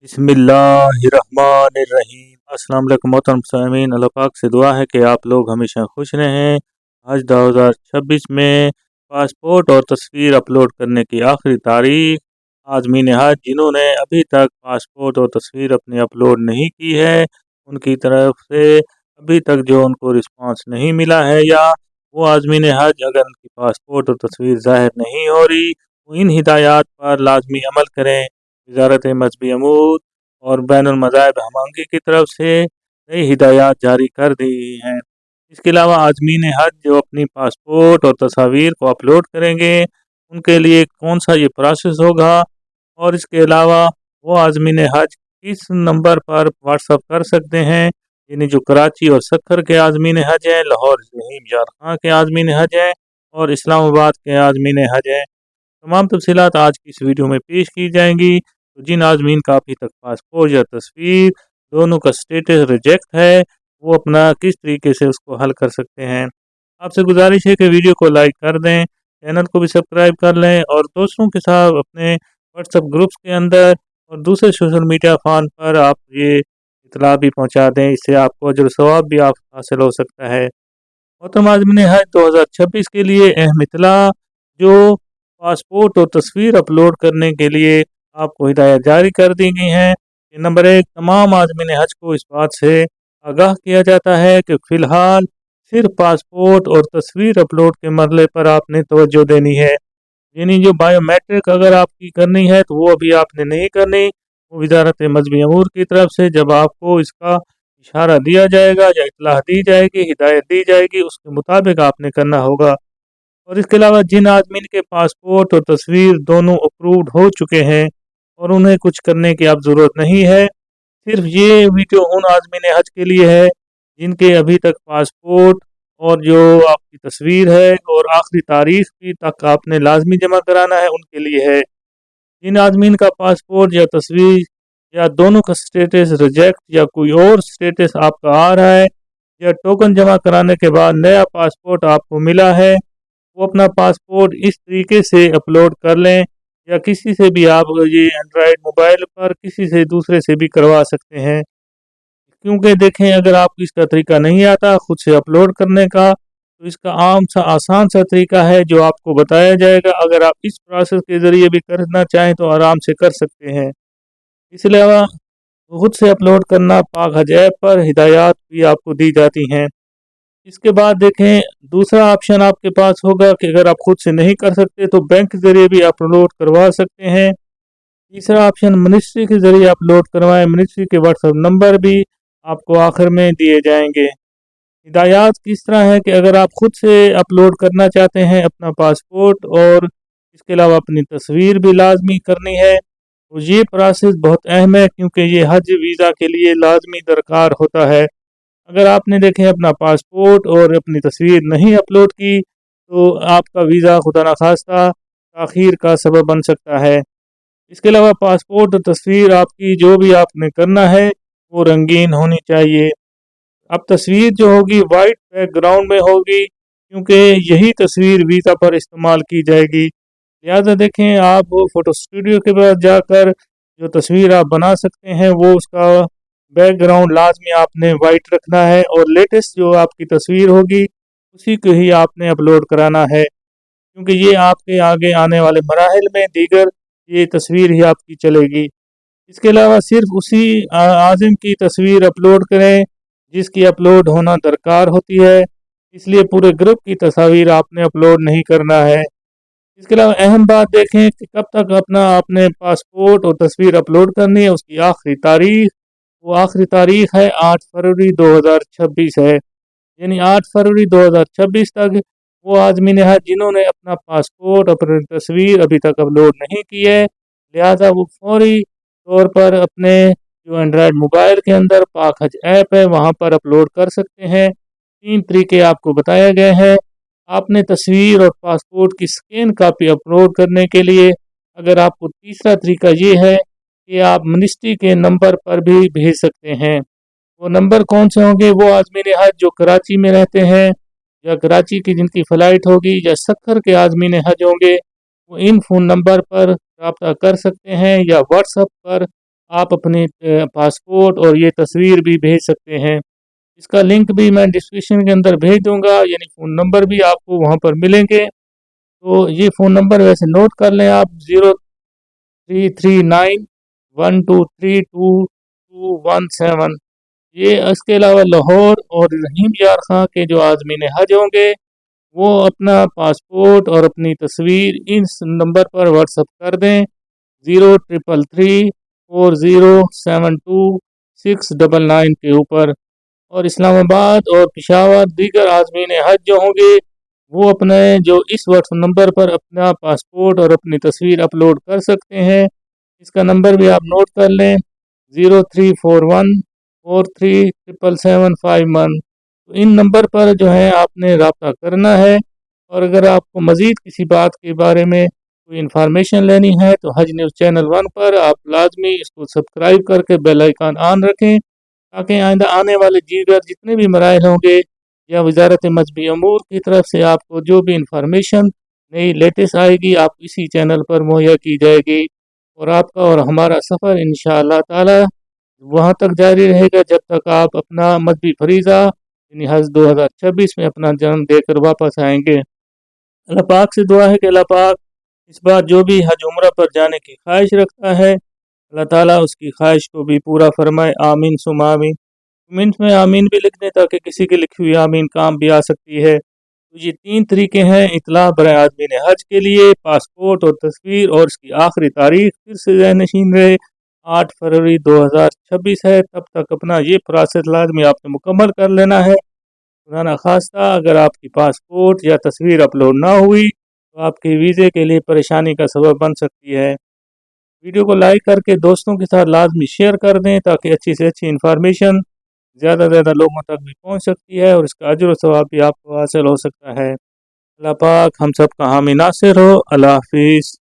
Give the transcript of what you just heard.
बिस्मिल्लाहिर्रहमानिर्रहीम। अस्सलाम वालेकुम मोहतरम सामीन, अल्लाह पाक से दुआ है कि आप लोग हमेशा खुश रहें। आज 2026 में पासपोर्ट और तस्वीर अपलोड करने की आखिरी तारीख। आज़मीन हज जिन्होंने अभी तक पासपोर्ट और तस्वीर अपनी अपलोड नहीं की है, उनकी तरफ से अभी तक जो उनको रिस्पांस नहीं मिला है, या वो आज़मीन हज अगर उनकी पासपोर्ट और तस्वीर ज़ाहिर नहीं हो रही, तो इन हिदायत पर लाजमी अमल करें। वजारत मजहबी अमूर और बैनुल मज़ाहिब हमांगी की तरफ से नई हिदायत जारी कर दी हैं। इसके अलावा आज़मीन हज जो अपनी पासपोर्ट और तस्वीर को अपलोड करेंगे, उनके लिए कौन सा ये प्रोसेस होगा, और इसके अलावा वो आज़मीन हज किस नंबर पर व्हाट्सअप कर सकते हैं, यानी जो कराची और सक्खर के आज़मीन हज हैं, लाहौर ज़हीम यारखां के आज़मीन हज हैं, और इस्लामाबाद के आज़मीन हज हैं। तमाम तफसीलात आज की इस वीडियो में पेश की जाएंगी। तो जिन आज़मीन का अभी तक पासपोर्ट या तस्वीर दोनों का स्टेटस रिजेक्ट है, वो अपना किस तरीके से उसको हल कर सकते हैं। आपसे गुजारिश है कि वीडियो को लाइक कर दें, चैनल को भी सब्सक्राइब कर लें, और दोस्तों के साथ अपने व्हाट्सएप ग्रुप्स के अंदर और दूसरे सोशल मीडिया फ़ोन पर आप ये इतला भी पहुँचा दें। इससे आपको अजर सवाब भी आप हासिल हो सकता है। मोहतरम आज़मीन हज 2026 के लिए अहम इतला, जो पासपोर्ट और तस्वीर अपलोड करने के लिए आपको हिदायत जारी कर दी गई हैं कि नंबर 1, तमाम आज़मीन हज को इस बात से आगाह किया जाता है कि फ़िलहाल सिर्फ पासपोर्ट और तस्वीर अपलोड के मरले पर आपने तवज्जो देनी है। यानी जो बायोमेट्रिक अगर आपकी करनी है तो वो अभी आपने नहीं करनी, वो वजारत मजहबी अमूर की तरफ से जब आपको इसका इशारा दिया जाएगा या इतलाह दी जाएगी, हिदायत दी जाएगी, उसके मुताबिक आपने करना होगा। और इसके अलावा जिन आदमीन के पासपोर्ट और तस्वीर दोनों अप्रूव्ड हो चुके हैं और उन्हें कुछ करने की अब ज़रूरत नहीं है, सिर्फ ये वीडियो उन आज़मीन हज के लिए है जिनके अभी तक पासपोर्ट और जो आपकी तस्वीर है और आखिरी तारीख भी तक आपने लाजमी जमा कराना है, उनके लिए है। जिन आदमीन का पासपोर्ट या तस्वीर या दोनों का स्टेटस रिजेक्ट या कोई और स्टेटस आपका आ रहा है, या टोकन जमा कराने के बाद नया पासपोर्ट आपको मिला है, वो अपना पासपोर्ट इस तरीके से अपलोड कर लें, या किसी से भी आप ये एंड्रॉयड मोबाइल पर किसी से दूसरे से भी करवा सकते हैं। क्योंकि देखें, अगर आपको इसका तरीका नहीं आता खुद से अपलोड करने का, तो इसका आम सा आसान सा तरीका है जो आपको बताया जाएगा। अगर आप इस प्रोसेस के ज़रिए भी करना चाहें तो आराम से कर सकते हैं। इसके अलावा खुद से अपलोड करना पाक हज ऐप पर हिदायत भी आपको दी जाती हैं। इसके बाद देखें, दूसरा ऑप्शन आपके पास होगा कि अगर आप खुद से नहीं कर सकते तो बैंक के ज़रिए भी अपलोड करवा सकते हैं। तीसरा ऑप्शन मिनिस्ट्री के ज़रिए अपलोड करवाएं। मिनिस्ट्री के व्हाट्सएप नंबर भी आपको आखिर में दिए जाएंगे। हिदायत किस तरह है कि अगर आप खुद से अपलोड करना चाहते हैं अपना पासपोर्ट और इसके अलावा अपनी तस्वीर भी लाजमी करनी है, तो ये प्रोसेस बहुत अहम है, क्योंकि ये हज वीज़ा के लिए लाजमी दरकार होता है। अगर आपने देखें अपना पासपोर्ट और अपनी तस्वीर नहीं अपलोड की, तो आपका वीज़ा खुदा न खास्ता ताख़ीर का सबब बन सकता है। इसके अलावा पासपोर्ट और तस्वीर आपकी जो भी आपने करना है वो रंगीन होनी चाहिए। अब तस्वीर जो होगी वाइट बैकग्राउंड में होगी, क्योंकि यही तस्वीर वीज़ा पर इस्तेमाल की जाएगी। लिहाजा देखें, आप फ़ोटो स्टूडियो के पास जाकर जो तस्वीर आप बना सकते हैं, वो उसका बैकग्राउंड लाजमी आपने वाइट रखना है, और लेटेस्ट जो आपकी तस्वीर होगी उसी को ही आपने अपलोड कराना है, क्योंकि ये आपके आगे आने वाले मराहिल में दीगर ये तस्वीर ही आपकी चलेगी। इसके अलावा सिर्फ उसी आज़िम की तस्वीर अपलोड करें जिसकी अपलोड होना दरकार होती है, इसलिए पूरे ग्रुप की तस्वीर आपने अपलोड नहीं करना है। इसके अलावा अहम बात देखें कि कब तक अपना आपने पासपोर्ट और तस्वीर अपलोड करनी है, उसकी आखिरी तारीख, वो आखिरी तारीख है 8 फरवरी 2026 है। यानी 8 फरवरी 2026 तक वो आज़मीन हज जिन्होंने अपना पासपोर्ट अपनी तस्वीर अभी तक अपलोड नहीं की है, लिहाजा वो फौरी तौर पर अपने जो एंड्रॉयड मोबाइल के अंदर पाक हज ऐप है वहाँ पर अपलोड कर सकते हैं। 3 तरीके आपको बताए गए हैं। आपने तस्वीर और पासपोर्ट की स्कैन कापी अपलोड करने के लिए अगर आपको तीसरा तरीका ये है कि आप मिनिस्ट्री के नंबर पर भी भेज सकते हैं। वो नंबर कौन से होंगे? वो आज़मीन हज जो कराची में रहते हैं, या कराची की जिनकी फ़्लाइट होगी, या सक्खर के आज़मीन हज होंगे, वो इन फ़ोन नंबर पर रब्ता कर सकते हैं, या व्हाट्सएप पर आप अपनी पासपोर्ट और ये तस्वीर भी भेज सकते हैं। इसका लिंक भी मैं डिस्क्रिप्शन के अंदर भेज दूंगा, यानी फ़ोन नंबर भी आपको वहाँ पर मिलेंगे। तो ये फ़ोन नंबर वैसे नोट कर लें आप, 0339123217। ये इसके अलावा लाहौर और रहीम यार खां के जो आज़मीन हज होंगे वो अपना पासपोर्ट और अपनी तस्वीर इस नंबर पर व्हाट्सअप कर दें, 0333407269 के ऊपर। और इस्लामाबाद और पेशावर दीगर आज़मीन हज जो होंगे वो अपने जो इस व्हाट्सएप नंबर पर अपना पासपोर्ट और अपनी तस्वीर अपलोड कर सकते हैं। इसका नंबर भी आप नोट कर लें, 0341437771। तो इन नंबर पर जो है आपने रब्ता करना है। और अगर आपको मज़ीद किसी बात के बारे में कोई इन्फॉर्मेशन लेनी है तो हज न्यूज़ चैनल 1 पर आप लाजमी इसको सब्सक्राइब करके बेल आइकन ऑन रखें, ताकि आइंदा आने वाले दीगर जितने भी मराइल होंगे या वजारत मजहबी अमूर की तरफ से आपको जो भी इंफॉर्मेशन नई लेटेस्ट आएगी आप इसी चैनल पर मुहैया की जाएगी। और आपका और हमारा सफ़र इंशाअल्लाह ताला वहाँ तक जारी रहेगा जब तक आप अपना मजहबी फरीज़ा यानी हज 2026 में अपना जन्म देकर वापस आएंगे। अल्लाह पाक से दुआ है कि अल्लाह पाक इस बार जो भी हज उम्रा पर जाने की ख्वाहिश रखता है अल्लाह ताला उसकी ख्वाहिश को भी पूरा फरमाए। आमीन सुम आमीन। कमेंट में आमीन भी लिख दें ताकि किसी की लिखी हुई आमीन काम भी आ सकती है। तो ये 3 तरीके हैं इतला बराए आज़मीन हज के लिए, पासपोर्ट और तस्वीर, और इसकी आखिरी तारीख फिर से ज़हन नशीन रहे 8 फरवरी 2026 है। तब तक अपना ये प्रोसेस लाजमी आपने मुकम्मल कर लेना है। खुदा न खास्ता अगर आपकी पासपोर्ट या तस्वीर अपलोड ना हुई तो आपके वीज़े के लिए परेशानी का सबब बन सकती है। वीडियो को लाइक करके दोस्तों के साथ लाजमी शेयर कर दें ताकि अच्छी से अच्छी इन्फॉर्मेशन ज़्यादा से ज़्यादा लोगों तक भी पहुंच सकती है और इसका अजर व सवाब भी आपको हासिल हो सकता है। अल्लाह पाक हम सब का हामी नासिर हो। अल्लाह हाफिज़।